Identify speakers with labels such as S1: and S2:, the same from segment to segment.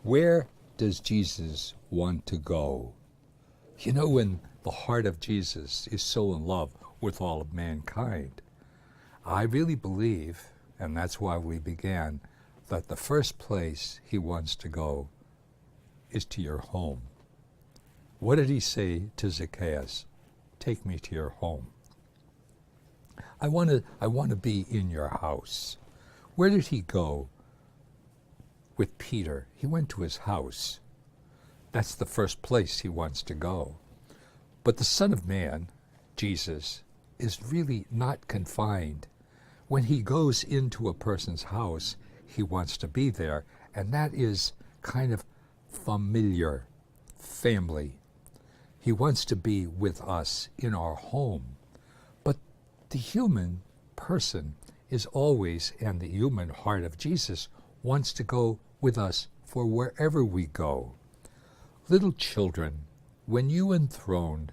S1: Where does Jesus want to go? You know, when the heart of Jesus is so in love with all of mankind, I really believe, and that's why we began, that the first place he wants to go is to your home. What did he say to Zacchaeus? Take me to your home. I want to be in your house. Where did he go with Peter? He went to his house. That's the first place he wants to go. But the Son of Man, Jesus, is really not confined. When he goes into a person's house, he wants to be there, and that is kind of familiar, family. He wants to be with us in our home. But the human person is always, and the human heart of Jesus wants to go with us for wherever we go. Little children, when you enthroned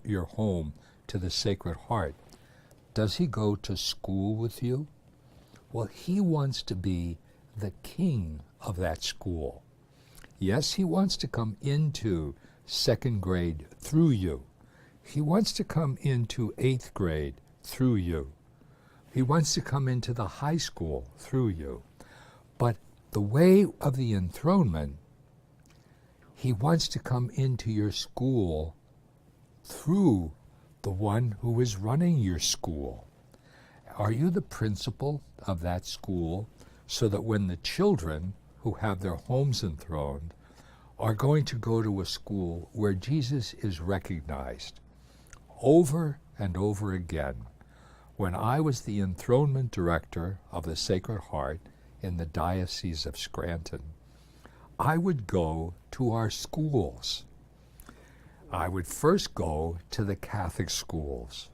S1: your home to the Sacred Heart, does he go to school with you? Well, he wants to be the king of that school. Yes, he wants to come into second grade through you. He wants to come into 8th grade through you. He wants to come into the high school through you. But the way of the enthronement, he wants to come into your school through the one who is running your school. Are you the principal of that school, so that when the children who have their homes enthroned are going to go to a school where Jesus is recognized over and over again? When I was the enthronement director of the Sacred Heart in the Diocese of Scranton, I would go to our schools. I would first go to the Catholic schools,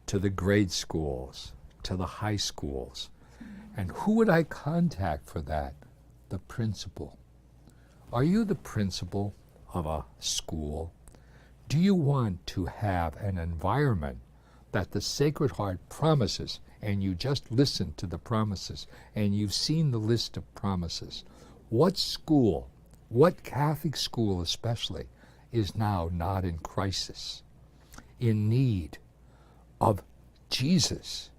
S1: to the grade schools, to the high schools. And who would I contact for that? The principal. Are you the principal of a school? Do you want to have an environment that the Sacred Heart promises, and you just listen to the promises, and you've seen the list of promises? What school, what Catholic school especially, is now not in crisis, in need of Jesus,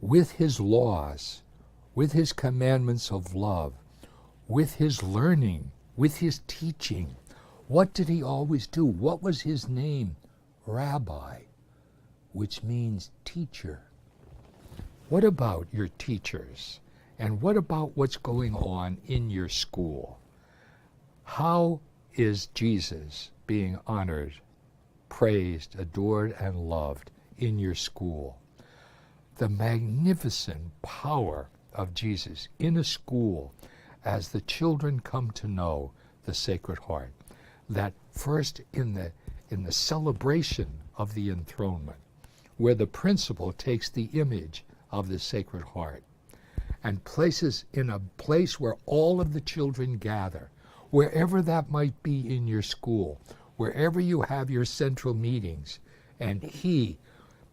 S1: with his laws, with his commandments of love, with his learning, with his teaching? What did he always do? What was his name? Rabbi, which means teacher. What about your teachers? And what about what's going on in your school? How is Jesus being honored, praised, adored, and loved in your school? The magnificent power of Jesus in a school as the children come to know the Sacred Heart. That first in the celebration of the enthronement, where the principal takes the image of the Sacred Heart and places in a place where all of the children gather, wherever that might be in your school, wherever you have your central meetings, and he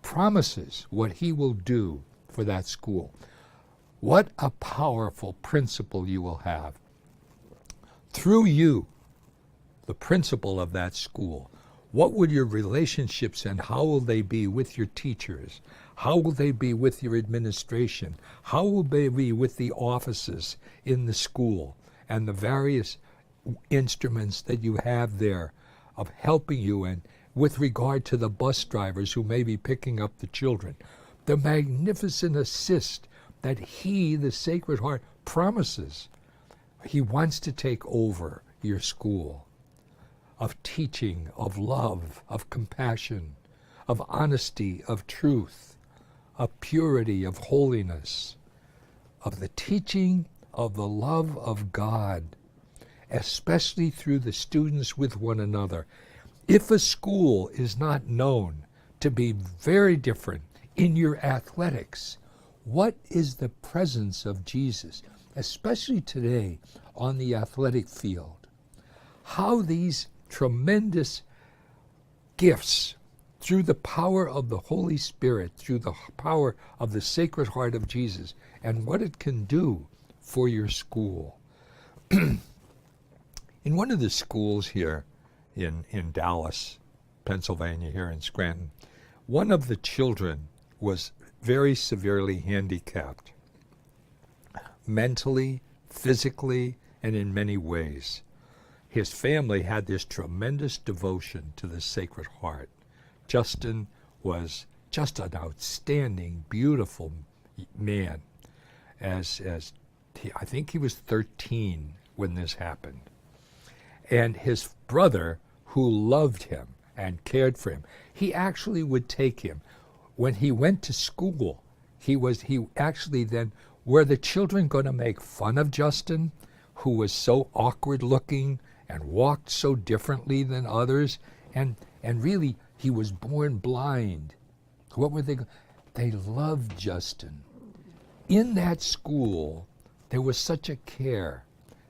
S1: promises what he will do for that school. What a powerful principle you will have. Through you, the principal of that school, what would your relationships and how will they be with your teachers? How will they be with your administration? How will they be with the offices in the school and the various instruments that you have there of helping you, and with regard to the bus drivers who may be picking up the children? The magnificent assist that he, the Sacred Heart, promises. He wants to take over your school of teaching, of love, of compassion, of honesty, of truth, of purity, of holiness, of the teaching of the love of God, especially through the students with one another. If a school is not known to be very different in your athletics, what is the presence of Jesus, especially today on the athletic field? How these tremendous gifts, through the power of the Holy Spirit, through the power of the Sacred Heart of Jesus, and what it can do for your school. In one of the schools here in Dallas, Pennsylvania, here in Scranton, one of the children was very severely handicapped, mentally, physically, and in many ways. His family had this tremendous devotion to the Sacred Heart. Justin was just an outstanding, beautiful man. I think he was 13 when this happened. And his brother, who loved him and cared for him, he actually would take him. When he went to school, he actually then, were the children going to make fun of Justin, who was so awkward looking and walked so differently than others? And really, he was born blind. What were they? They loved Justin. In that school, there was such a care.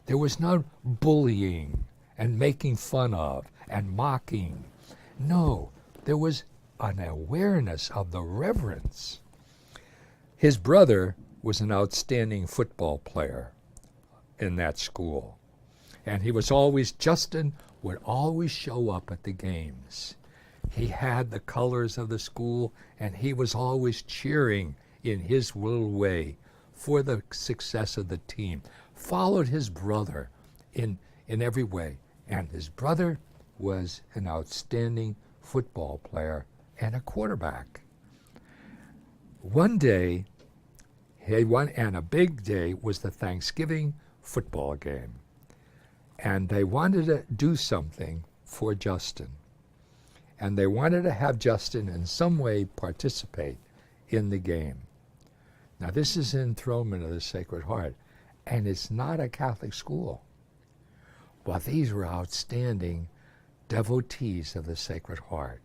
S1: There was no bullying and making fun of and mocking. No, there was an awareness of the reverence. His brother was an outstanding football player in that school. And Justin would always show up at the games. He had the colors of the school, and he was always cheering in his little way for the success of the team. Followed his brother in every way. And his brother was an outstanding football player and a quarterback. One day, and a big day, was the Thanksgiving football game. And they wanted to do something for Justin. And they wanted to have Justin in some way participate in the game. Now, this is enthronement of the Sacred Heart, and it's not a Catholic school. But these were outstanding devotees of the Sacred Heart.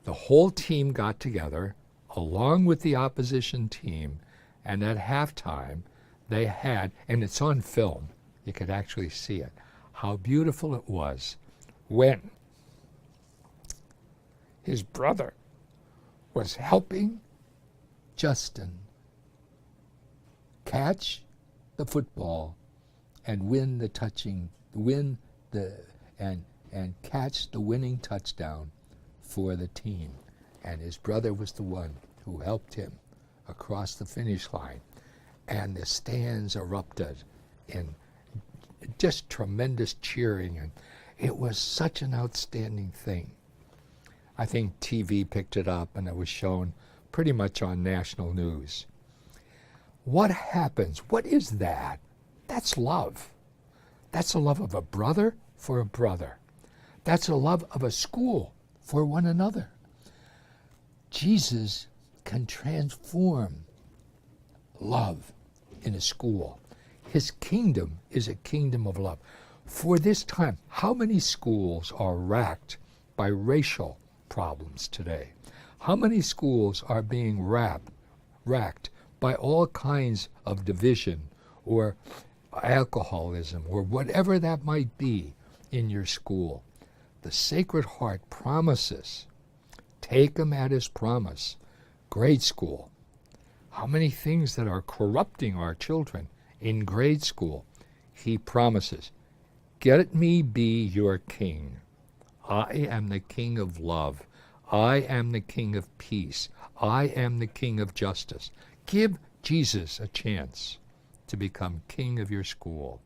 S1: The whole team got together, along with the opposition team, and at halftime, they had, and it's on film, you could actually see it, how beautiful it was when his brother was helping Justin catch the football and catch the winning touchdown for the team. And his brother was the one who helped him across the finish line. And the stands erupted in just tremendous cheering, and it was such an outstanding thing. I think TV picked it up, and it was shown pretty much on national news. What happens? What is that? That's love. That's a love of a brother for a brother. That's a love of a school for one another. Jesus can transform love in a school. His kingdom is a kingdom of love. For this time, how many schools are racked by racial problems today? How many schools are being racked by all kinds of division or alcoholism or whatever that might be in your school? The Sacred Heart promises, take him at his promise, grade school. How many things that are corrupting our children in grade school? He promises, "Get me be your king. I am the king of love. I am the king of peace. I am the king of justice." Give Jesus a chance to become king of your school.